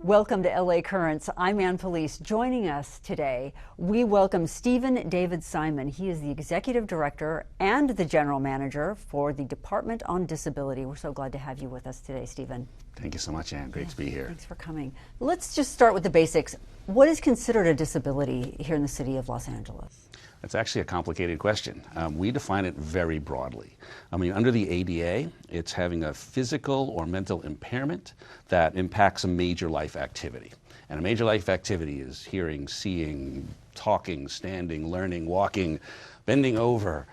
Welcome to LA Currents. I'm Ann Pulice. Joining us today, we welcome Stephen David Simon. He is the Executive Director and the General Manager for the Department on Disability. We're so glad to have you with us today, Stephen. Thank you so much, Ann. Great to be here. Thanks for coming. Let's just start with the basics. What is considered a disability here in the city of Los Angeles? That's actually a complicated question. We define it very broadly. Under the ADA, it's having a physical or mental impairment that impacts a major life activity. And a major life activity is hearing, seeing, talking, standing, learning, walking, bending over,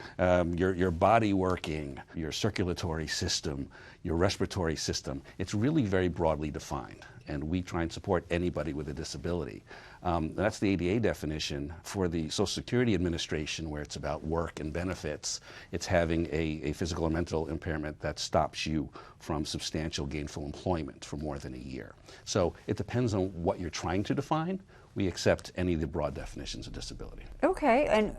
your body working, your circulatory system, your respiratory system. It's really very broadly defined, and we try and support anybody with a disability. That's the ADA definition. For the Social Security Administration, where it's about work and benefits, it's having a physical or mental impairment that stops you from substantial gainful employment for more than a year. So it depends on what you're trying to define. We accept any of the broad definitions of disability. Okay, and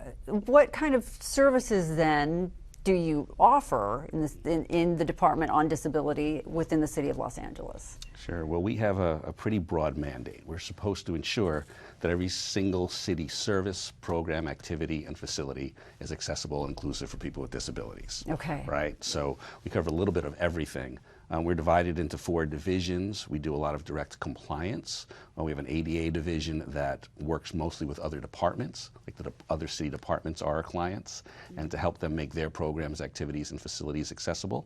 what kind of services then do you offer in the Department on Disability within the City of Los Angeles? Sure. Well, we have a pretty broad mandate. We're supposed to ensure that every single city service, program, activity, and facility is accessible and inclusive for people with disabilities. Okay. Right? So we cover a little bit of everything. We're divided into 4 divisions. We do a lot of direct compliance. We have an ADA division that works mostly with other departments, like the other city departments are our clients, and to help them make their programs, activities, and facilities accessible.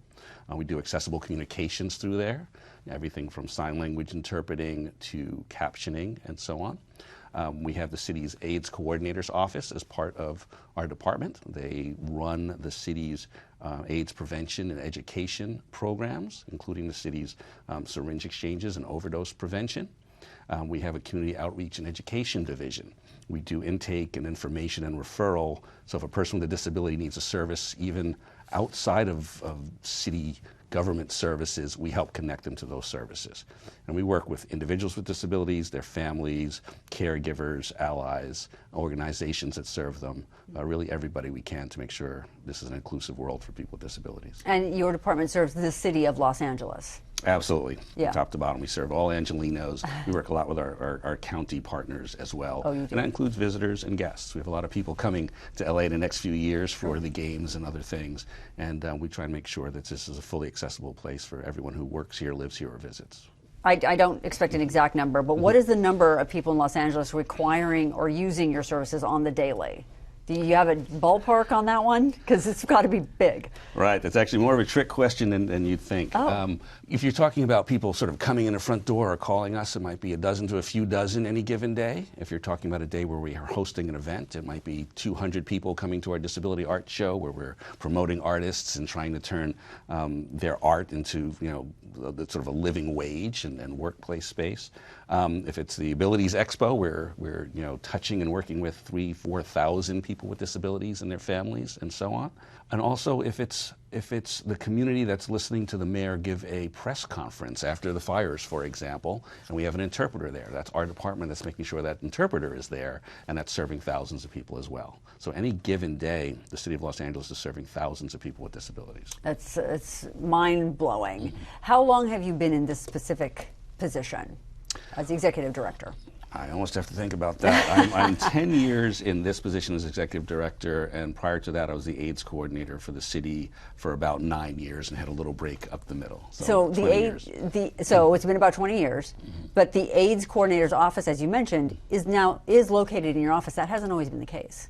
We do accessible communications through there, everything from sign language interpreting to captioning and so on. We have the city's AIDS Coordinator's Office as part of our department. They run the city's AIDS prevention and education programs, including the city's syringe exchanges and overdose prevention. We have a community outreach and education division. We do intake and information and referral. So if a person with a disability needs a service, even outside of city government services, we help connect them to those services. And we work with individuals with disabilities, their families, caregivers, allies, organizations that serve them, really everybody we can to make sure this is an inclusive world for people with disabilities. And your department serves the City of Los Angeles? Absolutely. Yeah. Top to bottom, we serve all Angelinos. We work a lot with our county partners as well. Oh, you do? And that includes visitors and guests. We have a lot of people coming to LA in the next few years for the games and other things. And we try and make sure that this is a fully accessible place for everyone who works here, lives here, or visits. I don't expect an exact number, but what is the number of people in Los Angeles requiring or using your services on the daily? Do you have a ballpark on that one? Because it's got to be big. Right. That's actually more of a trick question than you'd think. Oh. If you're talking about people sort of coming in the front door or calling us, it might be a dozen to a few dozen any given day. If you're talking about a day where we are hosting an event, it might be 200 people coming to our disability art show where we're promoting artists and trying to turn their art into, the sort of a living wage and workplace space. If it's the Abilities Expo, we're touching and working with 3,000-4,000 people with disabilities and their families and so on. And also if it's the community that's listening to the mayor give a press conference after the fires, for example, and we have an interpreter there. That's our department that's making sure that interpreter is there, and that's serving thousands of people as well. So any given day, the City of Los Angeles is serving thousands of people with disabilities. It's mind-blowing. Mm-hmm. How long have you been in this specific position as the executive director? I almost have to think about that. I'm 10 years in this position as executive director, and prior to that I was the AIDS coordinator for the city for about 9 years and had a little break up the middle. So it's been about 20 years, mm-hmm. But the AIDS coordinator's office, as you mentioned, is located in your office. That hasn't always been the case.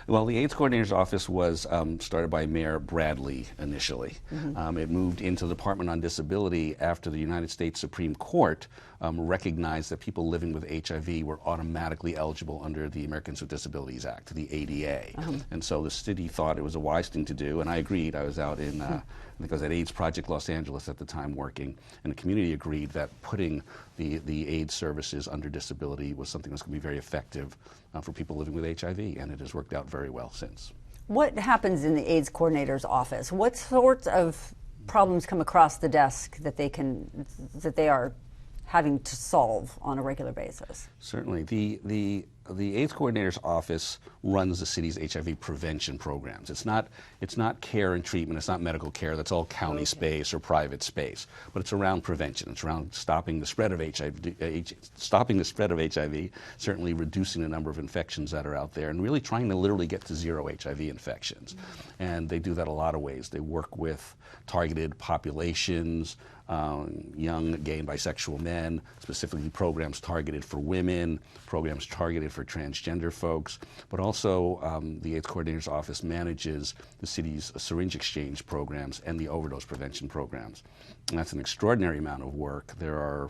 Well, the AIDS coordinator's office was started by Mayor Bradley initially. Mm-hmm. It moved into the Department on Disability after the United States Supreme Court recognized that people living with HIV were automatically eligible under the Americans with Disabilities Act, the ADA. Uh-huh. And so the city thought it was a wise thing to do, and I agreed. I was out in, I think I was at AIDS Project Los Angeles at the time working, and the community agreed that putting the AIDS services under disability was something that's going to be very effective for people living with HIV, and it has worked out very well since. What happens in the AIDS coordinator's office? What sorts of problems come across the desk that they are having to solve on a regular basis? Certainly. The the AIDS coordinator's office runs the city's HIV prevention programs. It's not care and treatment. It's not medical care. That's all county space or private space. But it's around prevention. It's around stopping the spread of HIV, certainly reducing the number of infections that are out there, and really trying to literally get to zero HIV infections. And they do that a lot of ways. They work with targeted populations, young gay and bisexual men, specifically programs targeted for women, programs targeted for transgender folks, but also the AIDS coordinator's office manages the city's syringe exchange programs and the overdose prevention programs. And that's an extraordinary amount of work. There are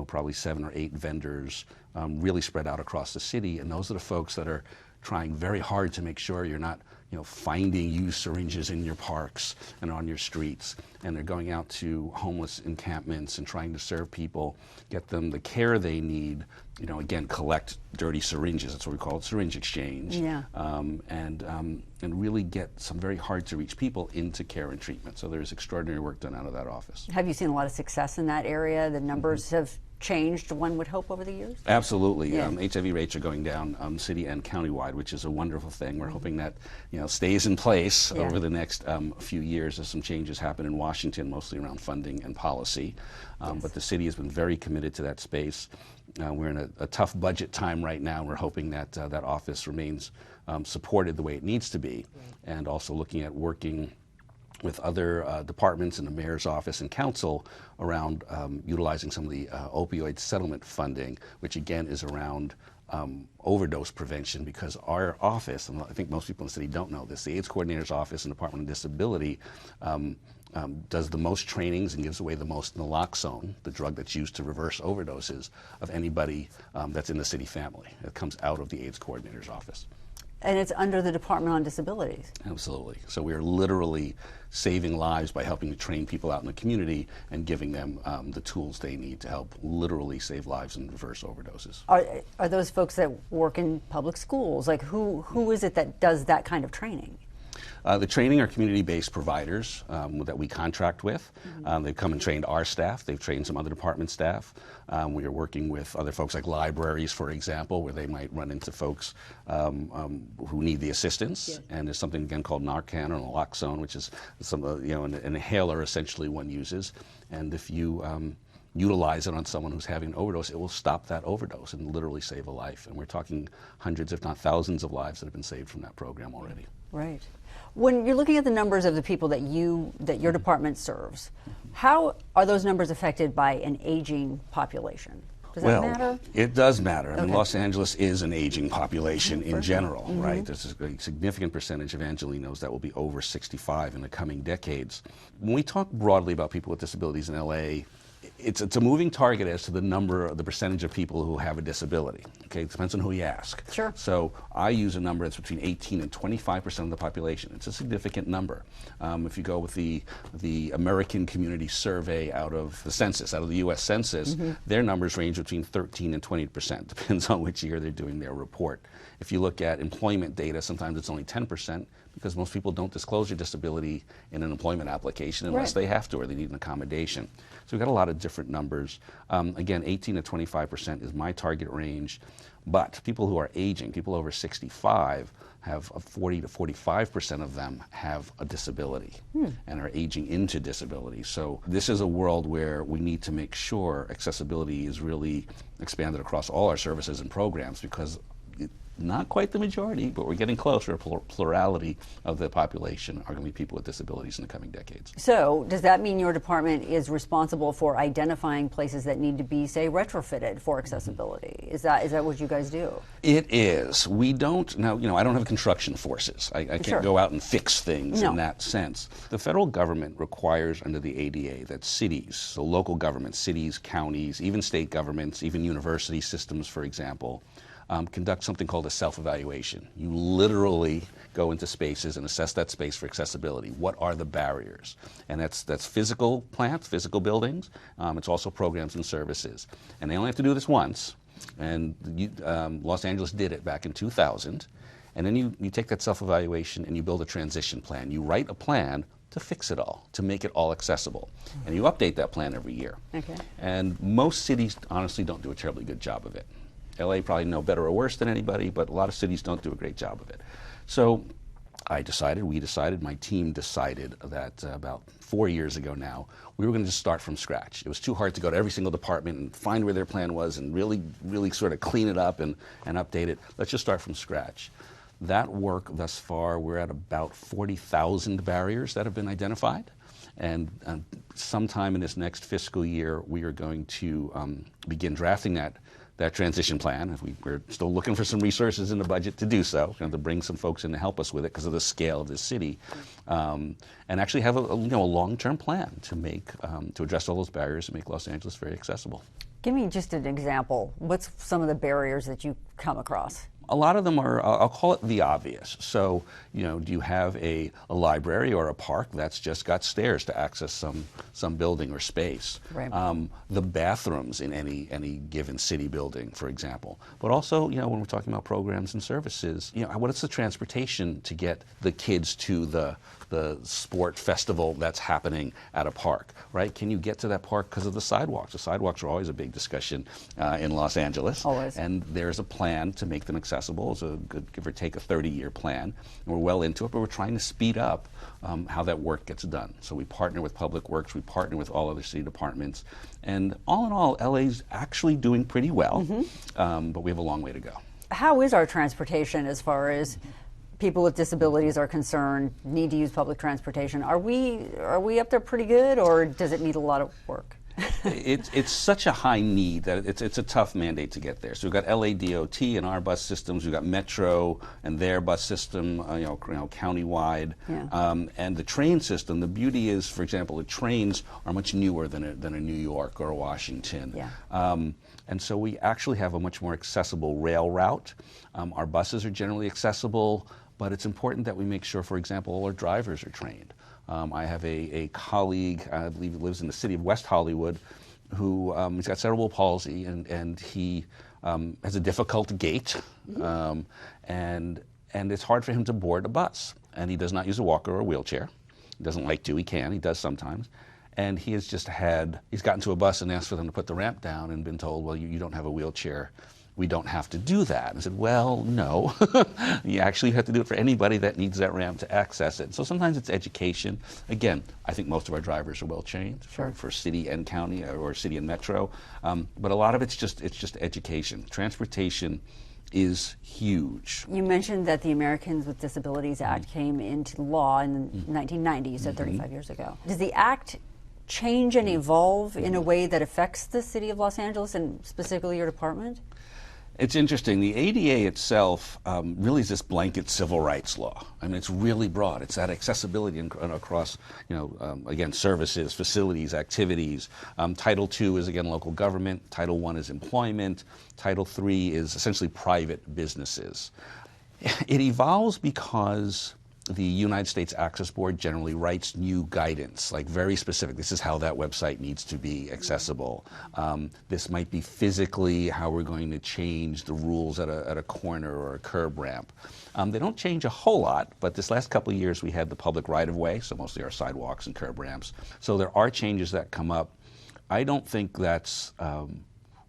probably 7 or 8 vendors really spread out across the city, and those are the folks that are trying very hard to make sure you're not finding used syringes in your parks and on your streets. And they're going out to homeless encampments and trying to serve people, get them the care they need, again, collect dirty syringes. That's what we call it, syringe exchange. Yeah. And really get some very hard to reach people into care and treatment. So there's extraordinary work done out of that office. Have you seen a lot of success in that area? The numbers have changed, one would hope, over the years? Absolutely. Yeah. HIV rates are going down city and countywide, which is a wonderful thing. We're hoping that stays in place over the next few years as some changes happen in Washington, mostly around funding and policy. But the city has been very committed to that space. We're in a tough budget time right now. We're hoping that that office remains supported the way it needs to be, and also looking at working with other departments in the mayor's office and council around utilizing some of the opioid settlement funding, which again is around overdose prevention, because our office, and I think most people in the city don't know this, the AIDS coordinator's office and Department of Disability does the most trainings and gives away the most naloxone, the drug that's used to reverse overdoses, of anybody that's in the city family. It comes out of the AIDS coordinator's office. And it's under the Department on Disabilities. Absolutely. So we are literally saving lives by helping to train people out in the community and giving them the tools they need to help literally save lives and reverse overdoses. Are those folks that work in public schools? Like who is it that does that kind of training? The training are community-based providers that we contract with. They've come and trained our staff. They've trained some other department staff. We are working with other folks like libraries, for example, where they might run into folks who need the assistance. Yes. And there's something again called Narcan or naloxone, which is an inhaler essentially one uses. And if you utilize it on someone who's having an overdose, it will stop that overdose and literally save a life. And we're talking hundreds, if not thousands, of lives that have been saved from that program already. Right. When you're looking at the numbers of the people that your department serves, how are those numbers affected by an aging population? Does that matter? It does matter. I mean, Los Angeles is an aging population in general, right? There's a significant percentage of Angelenos that will be over 65 in the coming decades. When we talk broadly about people with disabilities in LA, it's a moving target as to the percentage of people who have a disability. Okay, it depends on who you ask. Sure. So I use a number that's between 18 and 25% of the population. It's a significant number. If you go with the American Community Survey out of the census, out of the U.S. Census, their numbers range between 13 and 20%. Depends on which year they're doing their report. If you look at employment data, sometimes it's only 10%, because most people don't disclose your disability in an employment application unless they have to or they need an accommodation. So we've got a lot of different numbers. Again, 18 to 25% is my target range, but people who are aging, people over 65, have 40 to 45% of them have a disability and are aging into disability. So this is a world where we need to make sure accessibility is really expanded across all our services and programs, because not quite the majority, but we're getting closer. A plurality of the population are going to be people with disabilities in the coming decades. So does that mean your department is responsible for identifying places that need to be, say, retrofitted for accessibility? Is that what you guys do? It is. We don't, now, I don't have construction forces. I can't go out and fix things in that sense. The federal government requires under the ADA that cities, so local governments, cities, counties, even state governments, even university systems, for example, conduct something called a self-evaluation. You literally go into spaces and assess that space for accessibility. What are the barriers? And that's physical plants, physical buildings. It's also programs and services. And they only have to do this once. And Los Angeles did it back in 2000. And then you take that self-evaluation and you build a transition plan. You write a plan to fix it all, to make it all accessible. And you update that plan every year. Okay. And most cities honestly don't do a terribly good job of it. LA probably no better or worse than anybody, but a lot of cities don't do a great job of it. So we decided, my team decided that about 4 years ago now, we were going to just start from scratch. It was too hard to go to every single department and find where their plan was and really sort of clean it up and update it. Let's just start from scratch. That work thus far, we're at about 40,000 barriers that have been identified. And sometime in this next fiscal year, we are going to begin drafting that transition plan. We're still looking for some resources in the budget to do so, to bring some folks in to help us with it because of the scale of this city, and actually have a long-term plan to address all those barriers and make Los Angeles very accessible. Give me just an example. What's some of the barriers that you come across? A lot of them are, I'll call it the obvious. So, do you have a library or a park that's just got stairs to access some building or space? Right. The bathrooms in any given city building, for example. But also, when we're talking about programs and services, what is the transportation to get the kids to the sport festival that's happening at a park, right? Can you get to that park because of the sidewalks? The sidewalks are always a big discussion in Los Angeles. Always. And there's a plan to make them accessible. It's a good, give or take, a 30-year plan. And we're well into it, but we're trying to speed up how that work gets done. So we partner with Public Works, we partner with all other city departments. And all in all, LA's actually doing pretty well, but we have a long way to go. How is our transportation as far as people with disabilities are concerned, need to use public transportation? Are we up there pretty good, or does it need a lot of work? It's such a high need that it's a tough mandate to get there. So we've got LADOT and our bus systems. We've got Metro and their bus system, countywide. Yeah. And the train system. The beauty is, for example, the trains are much newer than a New York or a Washington. Yeah. And so we actually have a much more accessible rail route. Our buses are generally accessible, but it's important that we make sure, for example, all our drivers are trained. I have a colleague, I believe he lives in the city of West Hollywood, who he's got cerebral palsy, and he has a difficult gait, and it's hard for him to board a bus. And he does not use a walker or a wheelchair. He doesn't like to, he can, he does sometimes. And he has he's gotten to a bus and asked for them to put the ramp down and been told, well, you don't have a wheelchair. We don't have to do that. And I said, well, no. You actually have to do it for anybody that needs that ramp to access it. So sometimes it's education. Again, I think most of our drivers are well trained for city and county or city and metro. But a lot of it's just education. Transportation is huge. You mentioned that the Americans with Disabilities Act came into law in the 1990s, you said 35 years ago. Does the act change and evolve in a way that affects the city of Los Angeles and specifically your department? It's interesting. The ADA itself really is this blanket civil rights law. I mean, it's really broad. It's that accessibility across, again, services, facilities, activities. Title II is, again, local government. Title I is employment. Title III is essentially private businesses. It evolves because the United States Access Board generally writes new guidance, like very specific. This is how that website needs to be accessible. This might be physically how we're going to change the rules at a corner or a curb ramp. They don't change a whole lot, but this last couple of years we had the public right-of-way, so mostly our sidewalks and curb ramps. So there are changes that come up. I don't think that's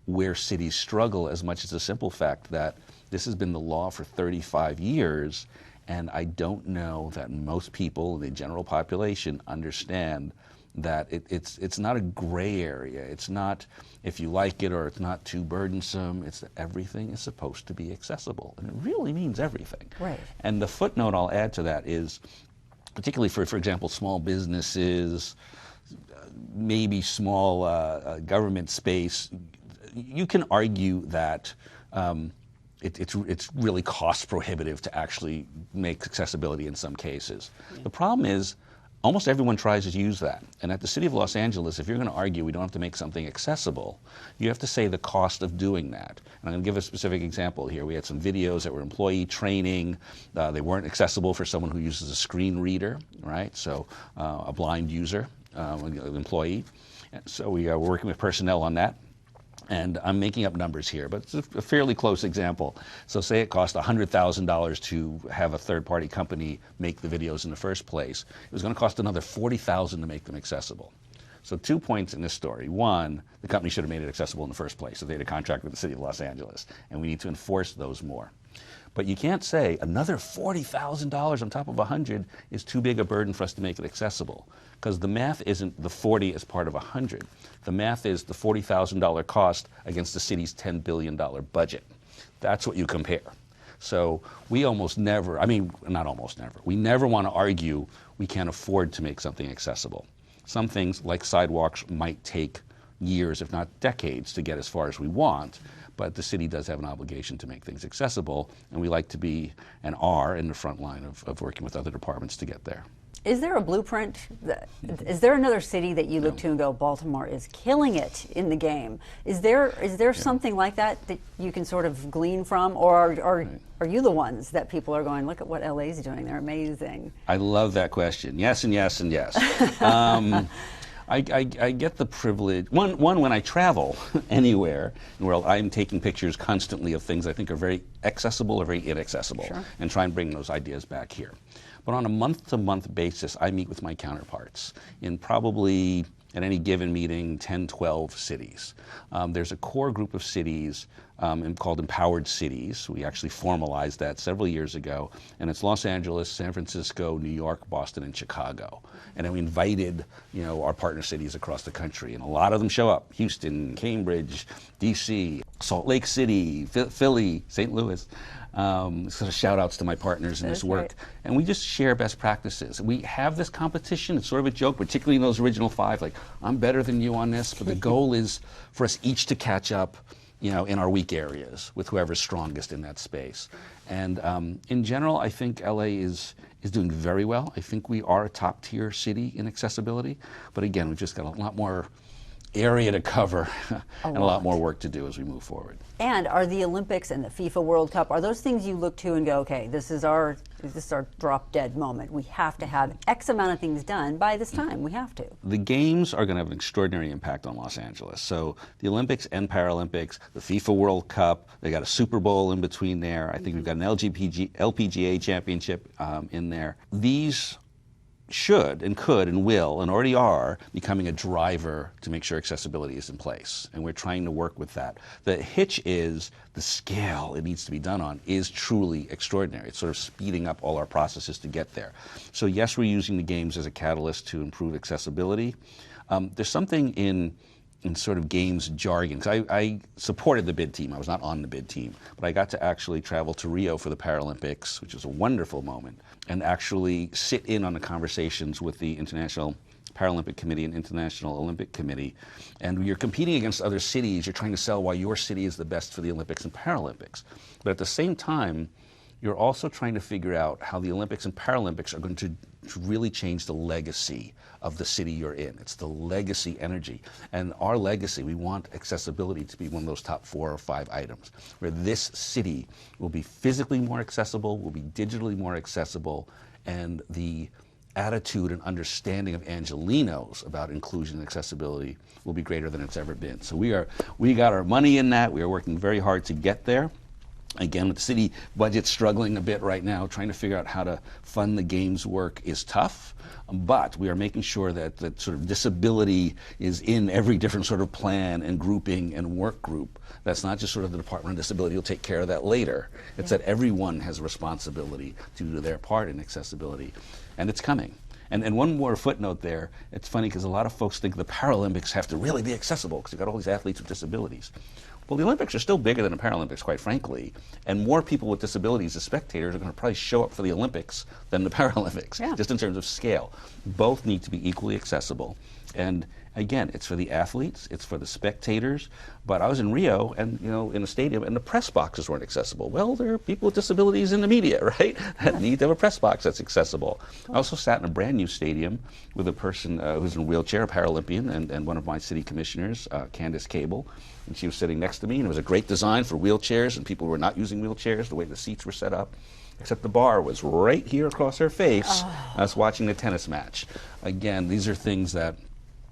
where cities struggle as much as the simple fact that this has been the law for 35 years. And I don't know that most people, the general population, understand that it's not a gray area. It's not if you like it or it's not too burdensome. It's that everything is supposed to be accessible. And it really means everything. Right. And the footnote I'll add to that is, particularly for example, small businesses, maybe small government space, you can argue that it's really cost prohibitive to actually make accessibility in some cases. The problem is almost everyone tries to use that. And at the City of Los Angeles, if you're going to argue we don't have to make something accessible, you have to say the cost of doing that. And I'm going to give a specific example here. We had some videos that were employee training. They weren't accessible for someone who uses a screen reader, right? So a blind user, employee. So we were working with personnel on that. And I'm making up numbers here, but it's a fairly close example. So say it cost $100,000 to have a third-party company make the videos in the first place. It was going to cost another $40,000 to make them accessible. So 2 points in this story. One, the company should have made it accessible in the first place, so they had a contract with the city of Los Angeles, and we need to enforce those more. But you can't say another $40,000 on top of 100 is too big a burden for us to make it accessible, because the math isn't the 40 as part of 100. The math is the $40,000 cost against the city's $10 billion budget. That's what you compare. So we almost never, I mean, not almost never, we never want to argue we can't afford to make something accessible. Some things, like sidewalks, might take years, if not decades, to get as far as we want, but the city does have an obligation to make things accessible, and we like to be, and are, in the front line of working with other departments to get there. Is there a blueprint? Is there another city that you look to and go, Baltimore is killing it in the game? Is there something like that you can sort of glean from, or are you the ones that people are going, look at what LA's doing, they're amazing? I love that question. Yes and yes and yes. I get the privilege, one when I travel anywhere in the world, I'm taking pictures constantly of things I think are very accessible or very inaccessible, sure, and try and bring those ideas back here. But on a month-to-month basis, I meet with my counterparts in probably, at any given meeting, 10, 12 cities. There's a core group of cities called Empowered Cities. We actually formalized that several years ago, and it's Los Angeles, San Francisco, New York, Boston, and Chicago. And then we invited, our partner cities across the country, and a lot of them show up: Houston, Cambridge, DC, Salt Lake City, Philly, St. Louis. Sort of shout outs to my partners in this work. Right. And we just share best practices. We have this competition. It's sort of a joke, particularly in those original 5, like, I'm better than you on this, but the goal is for us each to catch up, in our weak areas with whoever's strongest in that space. And in general, I think LA is doing very well. I think we are a top tier city in accessibility, but again, we've just got a lot more area to cover and a lot more work to do as we move forward. And are the Olympics and the FIFA World Cup, are those things you look to and go, okay, this is our drop dead moment. We have to have X amount of things done by this time. We have to. The games are going to have an extraordinary impact on Los Angeles. So the Olympics and Paralympics, the FIFA World Cup, they got a Super Bowl in between there. I think we've got an LPGA championship in there. These should and could and will and already are becoming a driver to make sure accessibility is in place, and we're trying to work with that. The hitch is the scale it needs to be done on is truly extraordinary. It's sort of speeding up all our processes to get there. So yes, we're using the games as a catalyst to improve accessibility. There's something in sort of games jargon, because I supported the bid team. I was not on the bid team, but I got to actually travel to Rio for the Paralympics, which was a wonderful moment, and actually sit in on the conversations with the International Paralympic Committee and International Olympic Committee. And you're competing against other cities. You're trying to sell why your city is the best for the Olympics and Paralympics. But at the same time, you're also trying to figure out how the Olympics and Paralympics are going to really change the legacy of the city you're in. It's the legacy energy. And our legacy, we want accessibility to be one of those top 4 or 5 items, where this city will be physically more accessible, will be digitally more accessible, and the attitude and understanding of Angelenos about inclusion and accessibility will be greater than it's ever been. So we got our money in that. We are working very hard to get there. Again, with the city budget struggling a bit right now, trying to figure out how to fund the games work is tough, but we are making sure that sort of disability is in every different sort of plan and grouping and work group. That's not just sort of the Department of Disability will take care of that later. It's that everyone has a responsibility to do their part in accessibility, and it's coming. And one more footnote there, it's funny because a lot of folks think the Paralympics have to really be accessible because you've got all these athletes with disabilities. Well, the Olympics are still bigger than the Paralympics, quite frankly, and more people with disabilities as spectators are going to probably show up for the Olympics than the Paralympics, just in terms of scale. Both need to be equally accessible. And again, it's for the athletes, it's for the spectators, but I was in Rio and, in a stadium, and the press boxes weren't accessible. Well, there are people with disabilities in the media, right, that need to have a press box that's accessible. I also sat in a brand new stadium with a person who's in a wheelchair, a Paralympian, and one of my city commissioners, Candace Cable, and she was sitting next to me, and it was a great design for wheelchairs and people who were not using wheelchairs, the way the seats were set up. Except the bar was right here across her face. I was watching the tennis match. Again, these are things that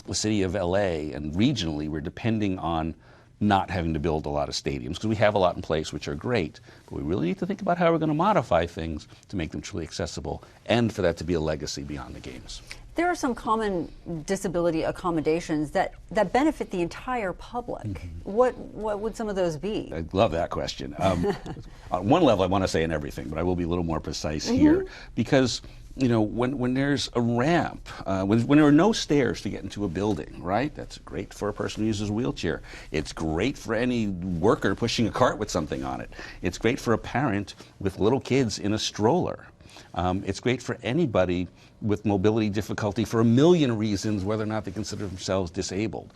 the city of LA and regionally we're depending on not having to build a lot of stadiums, because we have a lot in place which are great, but we really need to think about how we're going to modify things to make them truly accessible and for that to be a legacy beyond the games. There are some common disability accommodations that benefit the entire public. What would some of those be? I love that question. On one level, I want to say in everything, but I will be a little more precise here, because when there's a ramp, when there are no stairs to get into a building, right? That's great for a person who uses a wheelchair. It's great for any worker pushing a cart with something on it. It's great for a parent with little kids in a stroller. It's great for anybody with mobility difficulty for a million reasons, whether or not they consider themselves disabled.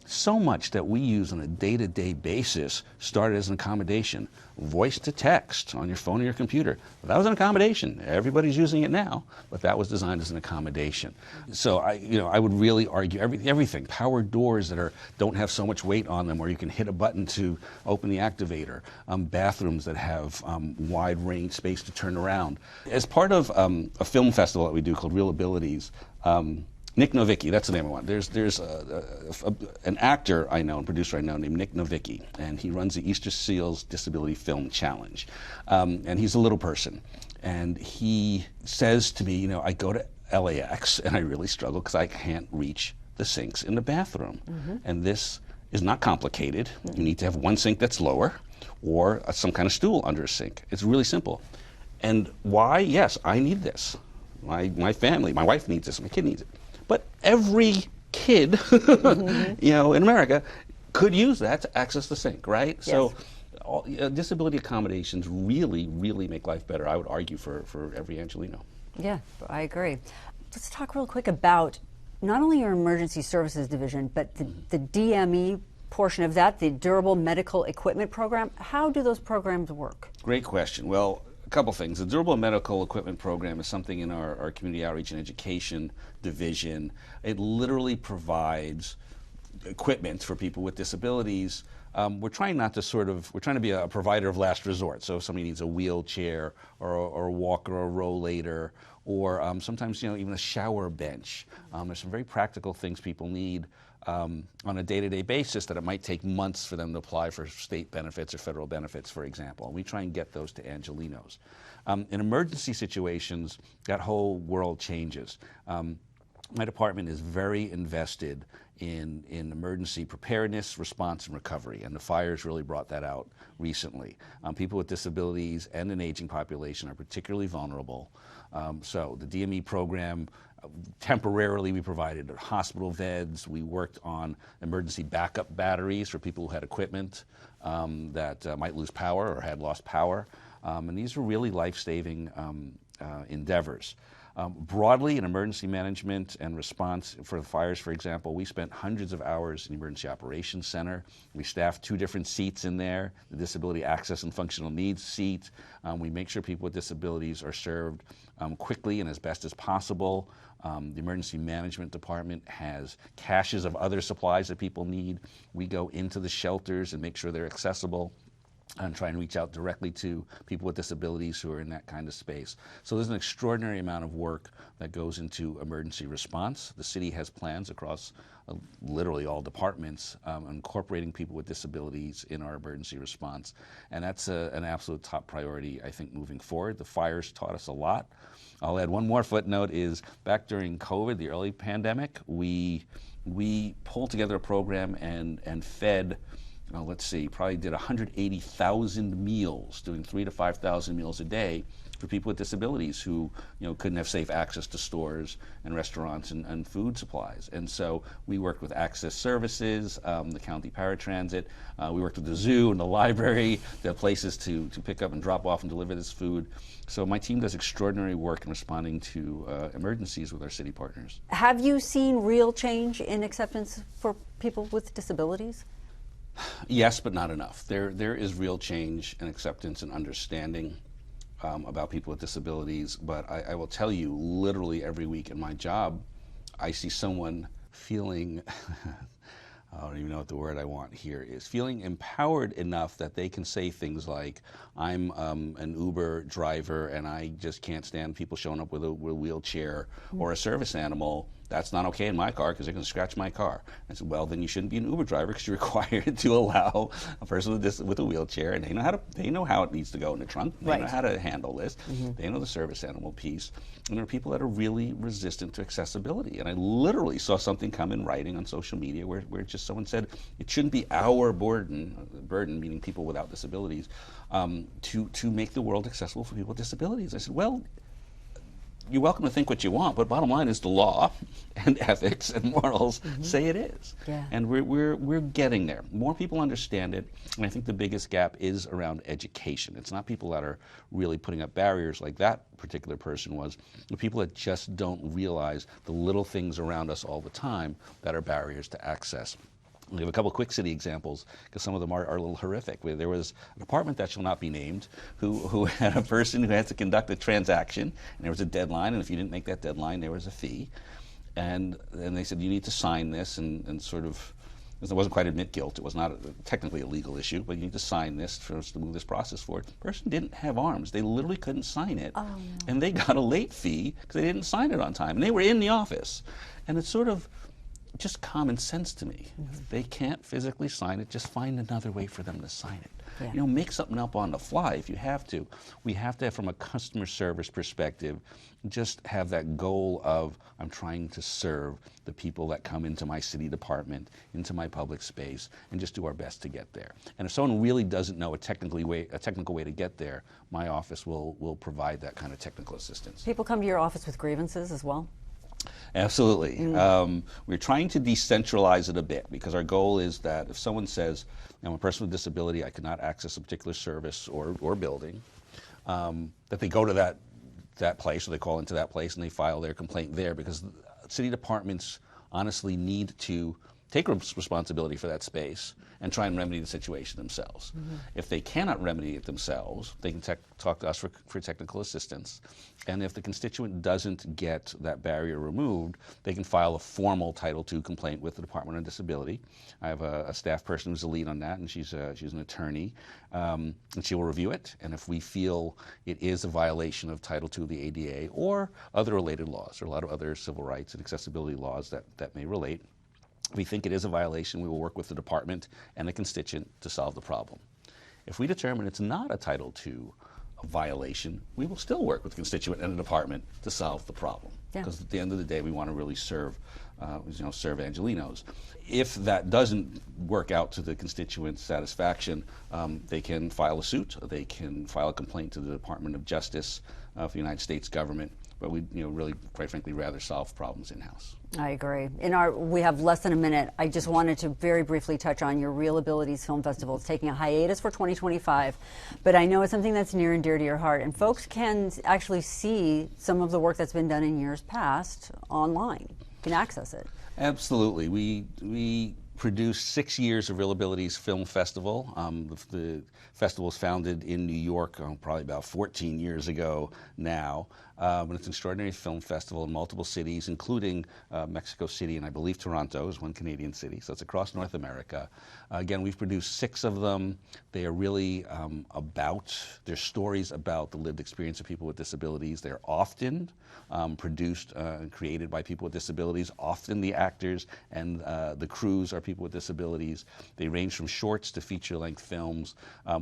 So much that we use on a day-to-day basis started as an accommodation. Voice to text on your phone or your computer. Well, that was an accommodation. Everybody's using it now, but that was designed as an accommodation. So I would really argue everything. Powered doors that don't have so much weight on them, where you can hit a button to open the activator. Bathrooms that have wide range space to turn around. As part of a film festival that we do called Real Abilities, Nick Novicki, that's the name I want. There's an actor I know, and producer I know, named Nick Novicki, and he runs the Easter Seals Disability Film Challenge. And he's a little person. And he says to me, I go to LAX and I really struggle because I can't reach the sinks in the bathroom. And this is not complicated. You need to have one sink that's lower, or some kind of stool under a sink. It's really simple. And why? Yes, I need this. My family, my wife needs this, my kid needs it. But every kid, in America could use that to access the sink, right? Yes. So disability accommodations really, really make life better, I would argue, for every Angelino. Yeah, I agree. Let's talk real quick about not only your emergency services division, but the DME portion of that, the Durable Medical Equipment Program. How do those programs work? Great question. Well, a couple things. The Durable Medical Equipment Program is something in our Community Outreach and Education division. It literally provides equipment for people with disabilities. We're trying to be a provider of last resort. So if somebody needs a wheelchair or a walker or a rollator, or sometimes even a shower bench. There's some very practical things people need on a day-to-day basis that it might take months for them to apply for state benefits or federal benefits, for example. And we try and get those to Angelinos. In emergency situations, that whole world changes. My department is very invested in emergency preparedness, response, and recovery, and the fires really brought that out recently. People with disabilities and an aging population are particularly vulnerable. So the DME program, temporarily we provided hospital beds. We worked on emergency backup batteries for people who had equipment that might lose power or had lost power. And these were really life-saving endeavors. Broadly, in emergency management and response for the fires, for example, we spent hundreds of hours in the Emergency Operations Center. We staffed 2 different seats in there, the Disability Access and Functional Needs seat. We make sure people with disabilities are served quickly and as best as possible. The Emergency Management Department has caches of other supplies that people need. We go into the shelters and make sure they're accessible, and try and reach out directly to people with disabilities who are in that kind of space. So there's an extraordinary amount of work that goes into emergency response. The city has plans across literally all departments incorporating people with disabilities in our emergency response. And that's an absolute top priority, I think, moving forward. The fires taught us a lot. I'll add one more footnote is back during COVID, the early pandemic, we pulled together a program and fed let's see, probably did 180,000 meals, doing 3,000 to 5,000 meals a day for people with disabilities who couldn't have safe access to stores and restaurants and food supplies. And so we worked with Access Services, the county paratransit. We worked with the zoo and the library, the places to pick up and drop off and deliver this food. So my team does extraordinary work in responding to emergencies with our city partners. Have you seen real change in acceptance for people with disabilities? Yes, but not enough. There is real change and acceptance and understanding about people with disabilities, but I will tell you, literally every week in my job, I see someone feeling, I don't even know what the word I want here is, feeling empowered enough that they can say things like, I'm an Uber driver and I just can't stand people showing up with a wheelchair or a service animal. that's not okay in my car because they're going to scratch my car. I said, well, then you shouldn't be an Uber driver because you're required to allow a person with a wheelchair, and they know how it needs to go in the trunk. They know how to handle this. They know the service animal piece. And there are people that are really resistant to accessibility. And I literally saw something come in writing on social media where just someone said it shouldn't be our burden meaning people without disabilities, to make the world accessible for people with disabilities. I said, well, you're welcome to think what you want, but bottom line is the law and ethics and morals say it is. Yeah. And we're getting there. More people understand it, and I think the biggest gap is around education. It's not people that are really putting up barriers like that particular person was, the people that just don't realize the little things around us all the time that are barriers to access. We have a couple quick city examples because some of them are a little horrific. There was a department that shall not be named who had a person who had to conduct a transaction, and there was a deadline, and if you didn't make that deadline, there was a fee. And they said, you need to sign this, and sort of, it wasn't quite admit guilt. It was not technically a legal issue, but you need to sign this for us to move this process forward. The person didn't have arms. They literally couldn't sign it. Oh, no. And they got a late fee because they didn't sign it on time. And they were in the office. And it's sort of just common sense to me. If they can't physically sign it, just find another way for them to sign it. Yeah. You know, make something up on the fly if you have to. We have to, from a customer service perspective, just have that goal of, I'm trying to serve the people that come into my city department, into my public space, and just do our best to get there. And if someone really doesn't know a technical way to get there, my office will provide that kind of technical assistance. People come to your office with grievances as well? Absolutely. We're trying to decentralize it a bit because our goal is that if someone says, I'm a person with disability, I cannot access a particular service or building, that they go to that place, or they call into that place and they file their complaint there, because city departments honestly need to take responsibility for that space and try and remedy the situation themselves. If they cannot remedy it themselves, they can talk to us for technical assistance. And if the constituent doesn't get that barrier removed, they can file a formal Title II complaint with the Department on Disability. I have a staff person who's the lead on that, and she's an attorney, and she will review it. And if we feel it is a violation of Title II of the ADA or other related laws, there are a lot of other civil rights and accessibility laws that may relate, if we think it is a violation, we will work with the department and the constituent to solve the problem. If we determine it's not a Title II violation, we will still work with the constituent and the department to solve the problem. Because at the end of the day, we want to really serve Angelinos. If that doesn't work out to the constituent's satisfaction, they can file a suit. They can file a complaint to the Department of Justice for the United States government. But we, really, quite frankly, rather solve problems in-house. I agree. We have less than a minute. I just wanted to very briefly touch on your Real Abilities Film Festival. It's taking a hiatus for 2025, but I know it's something that's near and dear to your heart, and folks can actually see some of the work that's been done in years past online. You can access it. Absolutely. We produced 6 years of Real Abilities Film Festival. The festival was founded in New York probably about 14 years ago now. But it's an extraordinary film festival in multiple cities, including Mexico City and I believe Toronto is one Canadian city. So it's across North America. Again, we've produced 6 of them. They are really they're stories about the lived experience of people with disabilities. They're often produced and created by people with disabilities. Often the actors and the crews are people with disabilities. They range from shorts to feature-length films.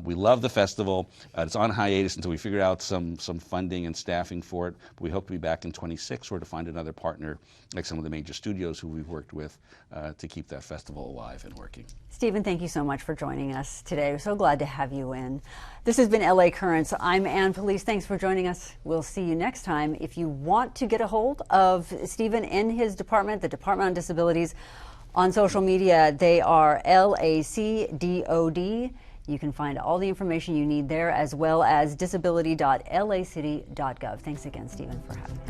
We love the festival. It's on hiatus until we figure out some funding and staffing for it. But we hope to be back in 26 or to find another partner like some of the major studios who we've worked with to keep that festival alive and working. Stephen, thank you so much for joining us today. We're so glad to have you in. This has been LA Currents. I'm Ann Pulice. Thanks for joining us. We'll see you next time. If you want to get a hold of Stephen and his department, the Department on Disabilities, on social media, they are LACDOD. You can find all the information you need there, as well as disability.lacity.gov. Thanks again, Stephen, for having me.